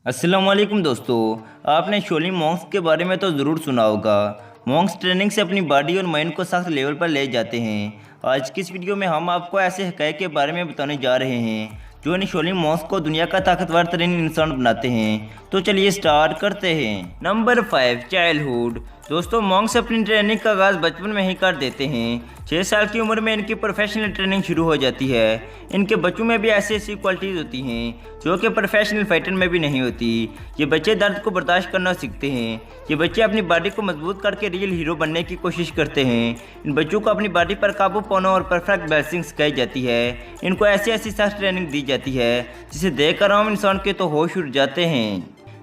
अस्सलाम वालेकुम दोस्तों। आपने शोलिंग मॉन्क्स के बारे में तो ज़रूर सुना होगा। मॉन्क्स ट्रेनिंग से अपनी बॉडी और माइंड को सख्त लेवल पर ले जाते हैं। आज की इस वीडियो में हम आपको ऐसे हक़ाइक़ के बारे में बताने जा रहे हैं जो इन शोलिंग मॉन्क्स को दुनिया का ताकतवर तरीन इंसान बनाते हैं। तो चलिए स्टार्ट करते हैं। Number 5, childhood. दोस्तों, मॉन्क्स अपनी ट्रेनिंग का आगाज़ बचपन में ही कर देते हैं। 6 साल की उम्र में इनकी प्रोफेशनल ट्रेनिंग शुरू हो जाती है। इनके बच्चों में भी ऐसी ऐसी क्वालिटीज़ होती हैं जो कि प्रोफेशनल फाइटर में भी नहीं होती। ये बच्चे दर्द को बर्दाश्त करना सीखते हैं। ये बच्चे अपनी बॉडी को मजबूत करके रियल हीरो बनने की कोशिश करते हैं। इन बच्चों को अपनी बॉडी पर काबू पाना और परफेक्ट बैलेंसिंग सिखाई जाती है। इनको ऐसी ऐसी सख्त ट्रेनिंग दी जाती है जिसे देखकर आम इंसान के तो होश उड़ जाते हैं।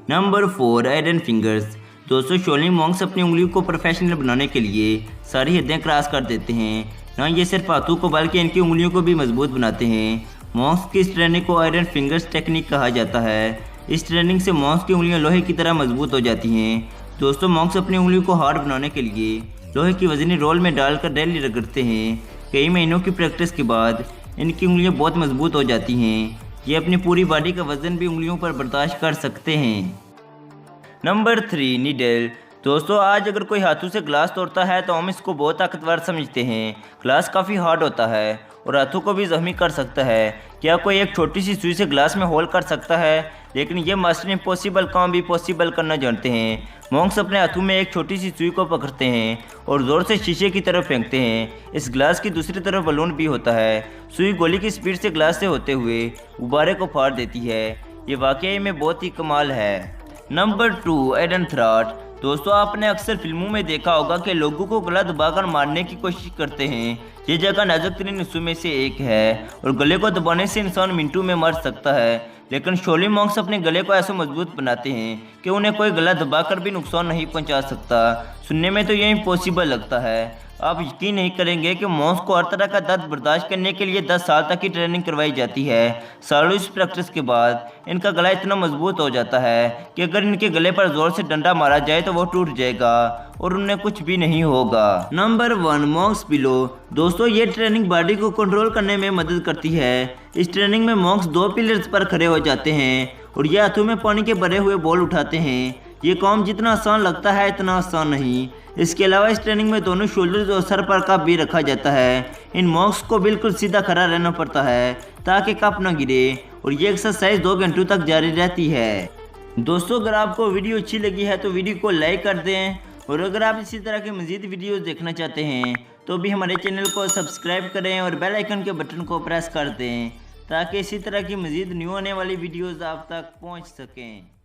Number 4, iron fingers. दोस्तों, शोलिंग मॉन्क्स अपनी उंगलियों को प्रोफेशनल बनाने के लिए सारी हदें क्रॉस कर देते हैं। ना ये सिर्फ हाथों को बल्कि इनकी उंगलियों को भी मजबूत बनाते हैं। मॉन्क्स की इस ट्रेनिंग को आयरन फिंगर्स टेक्निक कहा जाता है। इस ट्रेनिंग से मॉन्क्स की उंगलियां लोहे की तरह मजबूत हो जाती हैं। दोस्तों, मॉन्क्स अपनी उंगलियों को हार्ड बनाने के लिए लोहे की वजनी रोल में डालकर डेली रगड़ते हैं। कई महीनों की प्रैक्टिस के बाद इनकी उंगलियां बहुत मजबूत हो जाती हैं। ये अपनी पूरी बॉडी का वजन भी उंगलियों पर बर्दाश्त कर सकते हैं। Number 3, needle. दोस्तों, आज अगर कोई हाथों से ग्लास तोड़ता है तो हम इसको बहुत ताकतवर समझते हैं। ग्लास काफ़ी हार्ड होता है और हाथों को भी जख्मी कर सकता है। क्या कोई एक छोटी सी सुई से ग्लास में होल कर सकता है? लेकिन ये मास्टर इम्पॉसिबल काम भी पॉसिबल करना जानते हैं। मॉन्क्स अपने हाथों में एक छोटी सी सुई को पकड़ते हैं और ज़ोर से शीशे की तरफ फेंकते हैं। इस ग्लास की दूसरी तरफ बलून भी होता है। सुई गोली की स्पीड से ग्लास से होते हुए गुब्बारे को फाड़ देती है। ये वाकई में बहुत ही कमाल है। नंबर 2, एडन थ्रॉट। दोस्तों, आपने अक्सर फिल्मों में देखा होगा कि लोगों को गला दबाकर मारने की कोशिश करते हैं। ये जगह नाजुक तरीन हिस्सों में से एक है और गले को दबाने से इंसान मिनटों में मर सकता है। लेकिन शोलिंग मॉन्क्स अपने गले को ऐसे मजबूत बनाते हैं कि उन्हें कोई गला दबाकर भी नुकसान नहीं पहुंचा सकता। सुनने में तो ये इम्पॉसिबल लगता है। आप यकीन नहीं करेंगे कि मॉन्क्स को हर तरह का दर्द बर्दाश्त करने के लिए 10 साल तक की ट्रेनिंग करवाई जाती है। सालों इस प्रैक्टिस के बाद इनका गला इतना मजबूत हो जाता है कि अगर इनके गले पर जोर से डंडा मारा जाए तो वो टूट जाएगा और उन्हें कुछ भी नहीं होगा। Number 1, Monks pillow. दोस्तों, ये ट्रेनिंग बॉडी को कंट्रोल करने में मदद करती है। इस ट्रेनिंग में मॉन्क्स 2 पिलर्स पर खड़े हो जाते हैं और ये हाथों में पानी के भरे हुए बॉल उठाते हैं। ये काम जितना आसान लगता है इतना आसान नहीं। इसके अलावा इस ट्रेनिंग में दोनों शोल्डर्स और सर पर कप भी रखा जाता है। इन मॉन्क्स को बिल्कुल सीधा खड़ा रहना पड़ता है ताकि कप न गिरे और ये एक्सरसाइज 2 घंटों तक जारी रहती है। दोस्तों, अगर आपको वीडियो अच्छी लगी है तो वीडियो को लाइक कर दें और अगर आप इसी तरह के मज़ीद वीडियोस देखना चाहते हैं तो भी हमारे चैनल को सब्सक्राइब करें और बेल आइकन के बटन को प्रेस कर दें ताकि इसी तरह की मज़ीद न्यू आने वाली वीडियोज़ आप तक पहुँच सकें।